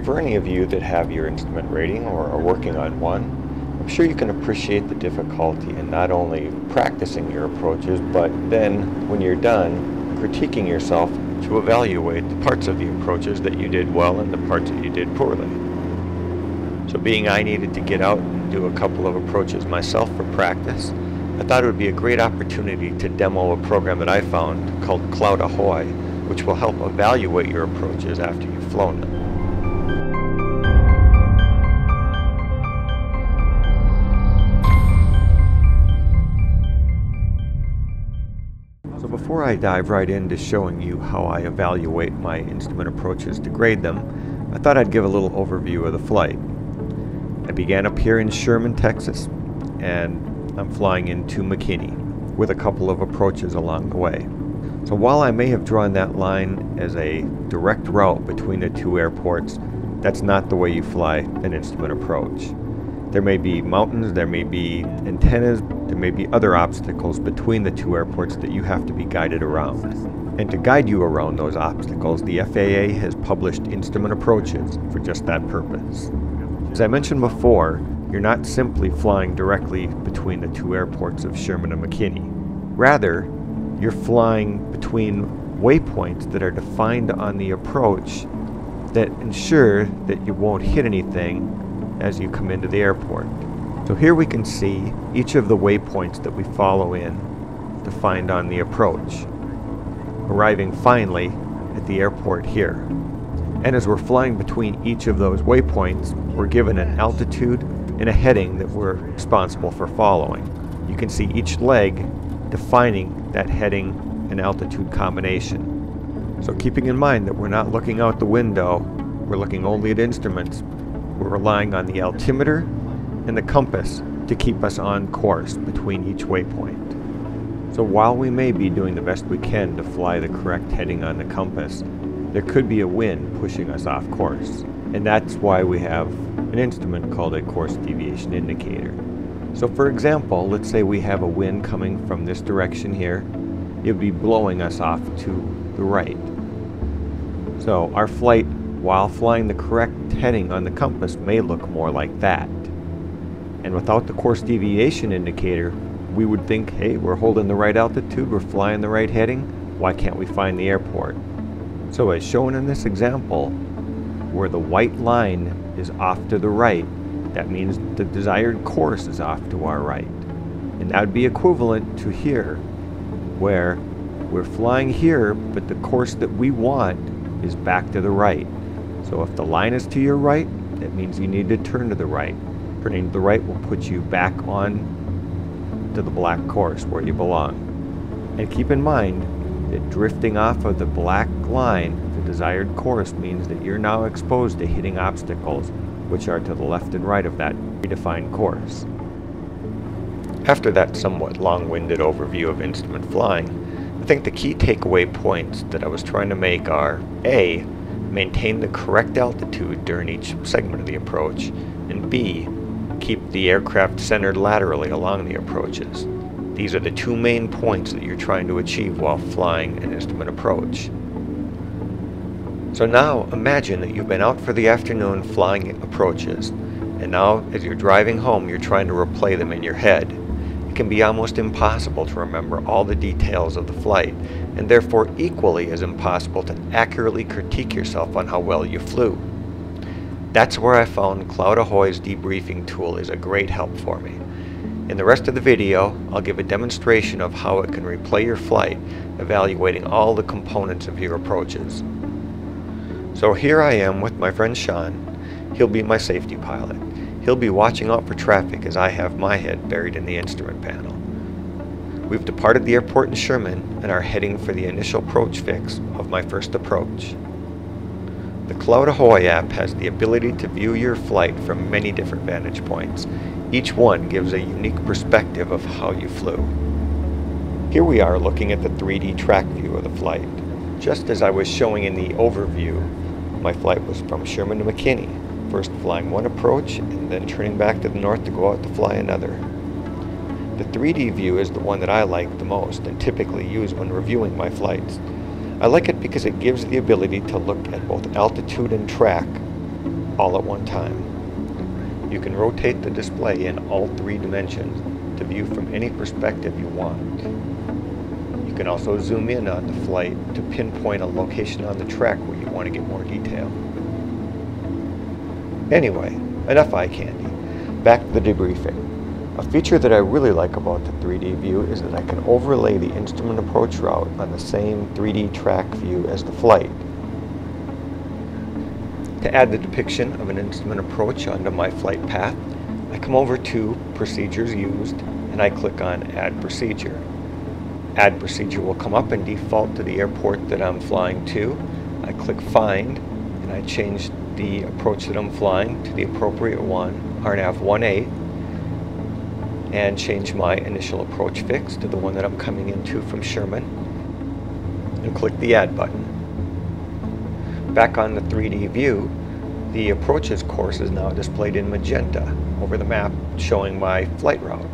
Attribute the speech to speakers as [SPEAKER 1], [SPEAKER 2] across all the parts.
[SPEAKER 1] For any of you that have your instrument rating or are working on one, I'm sure you can appreciate the difficulty in not only practicing your approaches, but then when you're done, critiquing yourself to evaluate the parts of the approaches that you did well and the parts that you did poorly. So being I needed to get out and do a couple of approaches myself for practice, I thought it would be a great opportunity to demo a program that I found called CloudAhoy, which will help evaluate your approaches after you've flown them. So before I dive right into showing you how I evaluate my instrument approaches to grade them, I thought I'd give a little overview of the flight. I began up here in Sherman, Texas, and I'm flying into McKinney with a couple of approaches along the way. So while I may have drawn that line as a direct route between the two airports, that's not the way you fly an instrument approach. There may be mountains, there may be antennas, there may be other obstacles between the two airports that you have to be guided around. And to guide you around those obstacles, the FAA has published instrument approaches for just that purpose. As I mentioned before, you're not simply flying directly between the two airports of Sherman and McKinney. Rather, you're flying between waypoints that are defined on the approach that ensure that you won't hit anything as you come into the airport. So here we can see each of the waypoints that we follow in defined on the approach, arriving finally at the airport here. And as we're flying between each of those waypoints, we're given an altitude and a heading that we're responsible for following. You can see each leg defining that heading and altitude combination. So keeping in mind that we're not looking out the window, we're looking only at instruments, we're relying on the altimeter and the compass to keep us on course between each waypoint. So while we may be doing the best we can to fly the correct heading on the compass, there could be a wind pushing us off course. And that's why we have an instrument called a course deviation indicator. So for example, let's say we have a wind coming from this direction here. It would be blowing us off to the right. So our flight, while flying the correct heading on the compass, may look more like that. And without the course deviation indicator, we would think, hey, we're holding the right altitude, we're flying the right heading, why can't we find the airport? So as shown in this example, where the white line is off to the right, that means the desired course is off to our right. And that would be equivalent to here, where we're flying here, but the course that we want is back to the right. So if the line is to your right, that means you need to turn to the right. Turning to the right will put you back on to the black course where you belong. And keep in mind that drifting off of the black line, the desired course, means that you're now exposed to hitting obstacles which are to the left and right of that predefined course. After that somewhat long-winded overview of instrument flying, I think the key takeaway points that I was trying to make are A, maintain the correct altitude during each segment of the approach, and B, keep the aircraft centered laterally along the approaches. These are the two main points that you're trying to achieve while flying an instrument approach. So now imagine that you've been out for the afternoon flying approaches, and now as you're driving home you're trying to replay them in your head. It can be almost impossible to remember all the details of the flight, and therefore equally as impossible to accurately critique yourself on how well you flew. That's where I found CloudAhoy's debriefing tool is a great help for me. In the rest of the video, I'll give a demonstration of how it can replay your flight, evaluating all the components of your approaches. So here I am with my friend Sean. He'll be my safety pilot. He'll be watching out for traffic as I have my head buried in the instrument panel. We've departed the airport in Sherman and are heading for the initial approach fix of my first approach. The CloudAhoy app has the ability to view your flight from many different vantage points. Each one gives a unique perspective of how you flew. Here we are looking at the 3D track view of the flight. Just as I was showing in the overview, my flight was from Sherman to McKinney, first flying one approach and then turning back to the north to go out to fly another. The 3D view is the one that I like the most and typically use when reviewing my flights. I like it because it gives the ability to look at both altitude and track all at one time. You can rotate the display in all 3 dimensions to view from any perspective you want. You can also zoom in on the flight to pinpoint a location on the track where you want to get more detail. Anyway, enough eye candy. Back to the debriefing. A feature that I really like about the 3D view is that I can overlay the instrument approach route on the same 3D track view as the flight. To add the depiction of an instrument approach onto my flight path, I come over to Procedures Used and I click on Add Procedure. Add Procedure will come up and default to the airport that I'm flying to. I click Find and I change the approach that I'm flying to the appropriate one, RNAV 18, and change my initial approach fix to the one that I'm coming into from Sherman, and click the Add button. Back on the 3D view, the approaches course is now displayed in magenta over the map showing my flight route.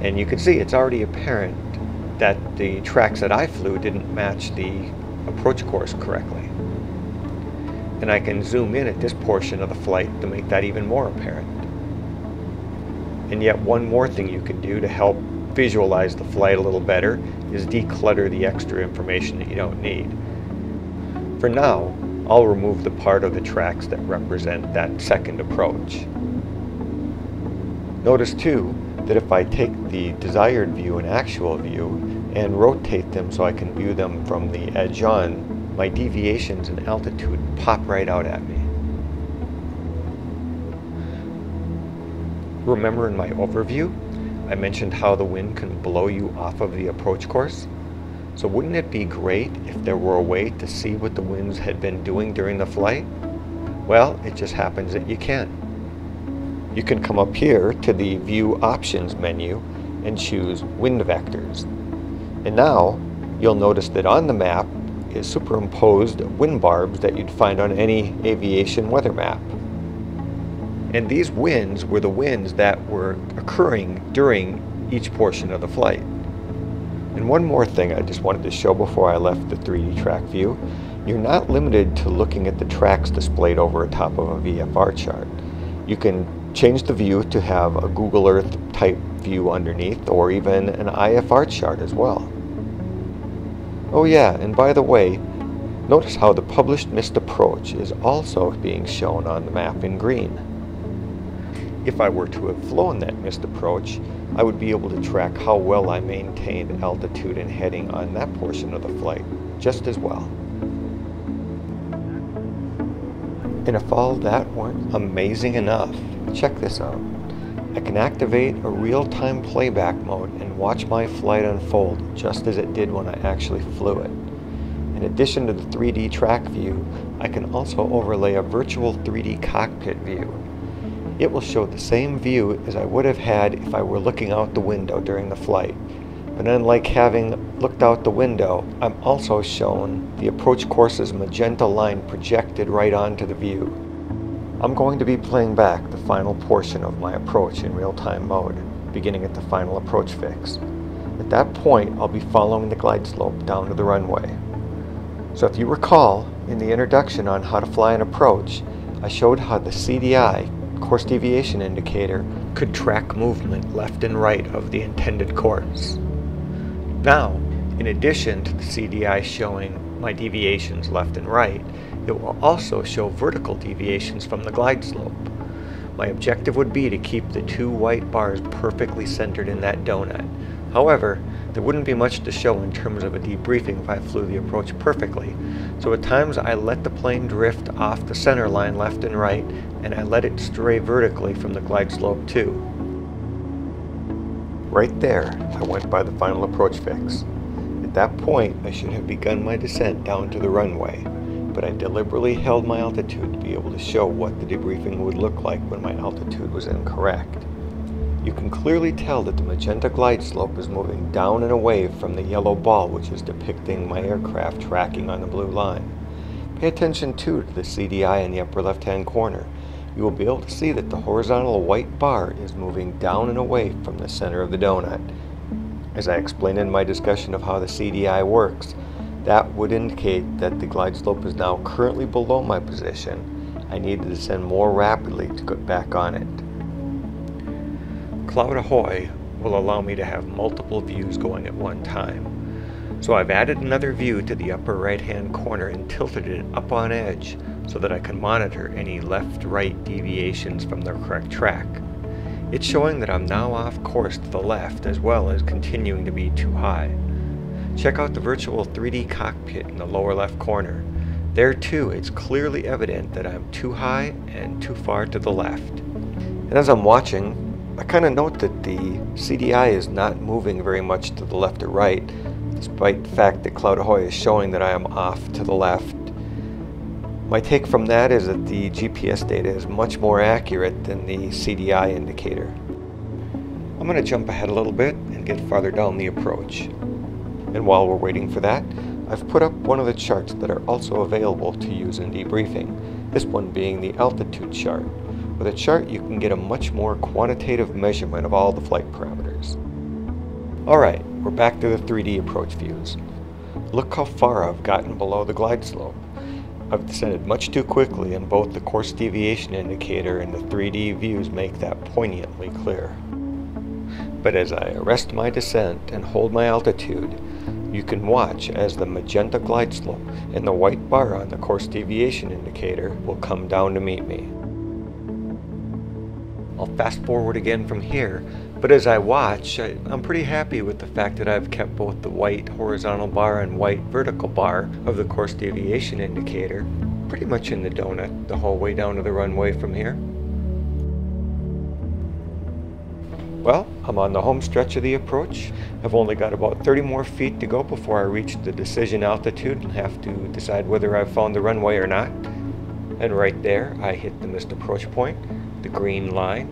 [SPEAKER 1] And you can see it's already apparent that the tracks that I flew didn't match the approach course correctly. And I can zoom in at this portion of the flight to make that even more apparent. And yet one more thing you can do to help visualize the flight a little better is declutter the extra information that you don't need. For now, I'll remove the part of the tracks that represent that second approach. Notice too that if I take the desired view and actual view and rotate them so I can view them from the edge on, my deviations in altitude pop right out at me. Remember in my overview, I mentioned how the wind can blow you off of the approach course? So wouldn't it be great if there were a way to see what the winds had been doing during the flight? Well, it just happens that you can. You can come up here to the View Options menu and choose Wind Vectors. And now you'll notice that on the map is superimposed wind barbs that you'd find on any aviation weather map. And these winds were the winds that were occurring during each portion of the flight. And one more thing I just wanted to show before I left the 3D track view. You're not limited to looking at the tracks displayed over the top of a VFR chart. You can change the view to have a Google Earth type view underneath, or even an IFR chart as well. Oh yeah, and by the way, notice how the published missed approach is also being shown on the map in green. If I were to have flown that missed approach, I would be able to track how well I maintained altitude and heading on that portion of the flight just as well. And if all that weren't amazing enough, check this out. I can activate a real-time playback mode and watch my flight unfold just as it did when I actually flew it. In addition to the 3D track view, I can also overlay a virtual 3D cockpit view. It will show the same view as I would have had if I were looking out the window during the flight. But unlike having looked out the window, I'm also shown the approach course's magenta line projected right onto the view. I'm going to be playing back the final portion of my approach in real-time mode, beginning at the final approach fix. At that point, I'll be following the glide slope down to the runway. So if you recall, in the introduction on how to fly an approach, I showed how the CDI, course deviation indicator, could track movement left and right of the intended course. Now, in addition to the CDI showing my deviations left and right, it will also show vertical deviations from the glide slope. My objective would be to keep the 2 white bars perfectly centered in that donut. However, there wouldn't be much to show in terms of a debriefing if I flew the approach perfectly, so at times I let the plane drift off the center line left and right, and I let it stray vertically from the glide slope too. Right there, I went by the final approach fix. At that point, I should have begun my descent down to the runway, but I deliberately held my altitude to be able to show what the debriefing would look like when my altitude was incorrect. You can clearly tell that the magenta glide slope is moving down and away from the yellow ball, which is depicting my aircraft tracking on the blue line. Pay attention too to the CDI in the upper left-hand corner. You will be able to see that the horizontal white bar is moving down and away from the center of the donut. As I explained in my discussion of how the CDI works, that would indicate that the glide slope is now currently below my position, I need to descend more rapidly to get back on it. CloudAhoy will allow me to have multiple views going at one time. So I've added another view to the upper right hand corner and tilted it up on edge so that I can monitor any left-right deviations from the correct track. It's showing that I'm now off course to the left as well as continuing to be too high. Check out the virtual 3D cockpit in the lower left corner. There too, it's clearly evident that I'm too high and too far to the left. And as I'm watching, I kind of note that the CDI is not moving very much to the left or right, despite the fact that CloudAhoy is showing that I am off to the left. My take from that is that the GPS data is much more accurate than the CDI indicator. I'm going to jump ahead a little bit and get farther down the approach. And while we're waiting for that, I've put up one of the charts that are also available to use in debriefing, this one being the altitude chart. With a chart, you can get a much more quantitative measurement of all the flight parameters. Alright, we're back to the 3D approach views. Look how far I've gotten below the glide slope. I've descended much too quickly, and both the course deviation indicator and the 3D views make that poignantly clear. But as I arrest my descent and hold my altitude, you can watch as the magenta glide slope and the white bar on the course deviation indicator will come down to meet me. I'll fast forward again from here, but as I watch, I'm pretty happy with the fact that I've kept both the white horizontal bar and white vertical bar of the course deviation indicator pretty much in the donut the whole way down to the runway from here. Well, I'm on the home stretch of the approach. I've only got about 30 more feet to go before I reach the decision altitude and have to decide whether I've found the runway or not. And right there, I hit the missed approach point, the green line.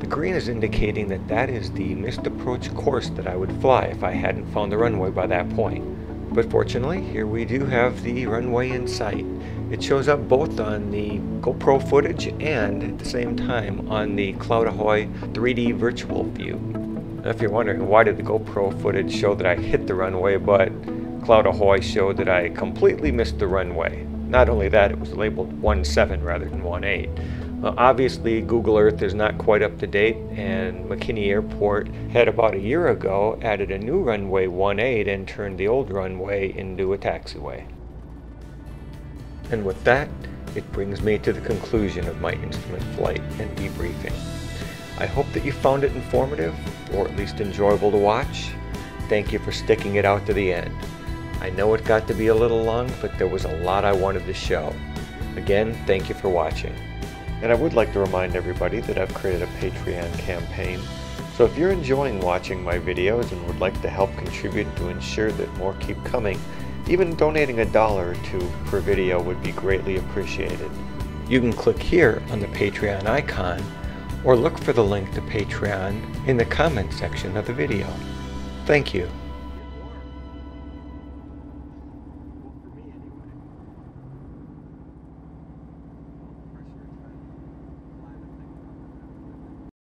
[SPEAKER 1] The green is indicating that that is the missed approach course that I would fly if I hadn't found the runway by that point. But fortunately, here we do have the runway in sight. It shows up both on the GoPro footage and at the same time on the CloudAhoy 3D virtual view. Now, if you're wondering why did the GoPro footage show that I hit the runway, but CloudAhoy showed that I completely missed the runway. Not only that, it was labeled 17 rather than 18. Obviously, Google Earth is not quite up to date, and McKinney Airport had about a year ago added a new runway 18 and turned the old runway into a taxiway. And with that, it brings me to the conclusion of my instrument flight and debriefing. I hope that you found it informative, or at least enjoyable to watch. Thank you for sticking it out to the end. I know it got to be a little long, but there was a lot I wanted to show. Again, thank you for watching. And I would like to remind everybody that I've created a Patreon campaign. So if you're enjoying watching my videos and would like to help contribute to ensure that more keep coming, even donating $1 or $2 per video would be greatly appreciated. You can click here on the Patreon icon, or look for the link to Patreon in the comment section of the video. Thank you.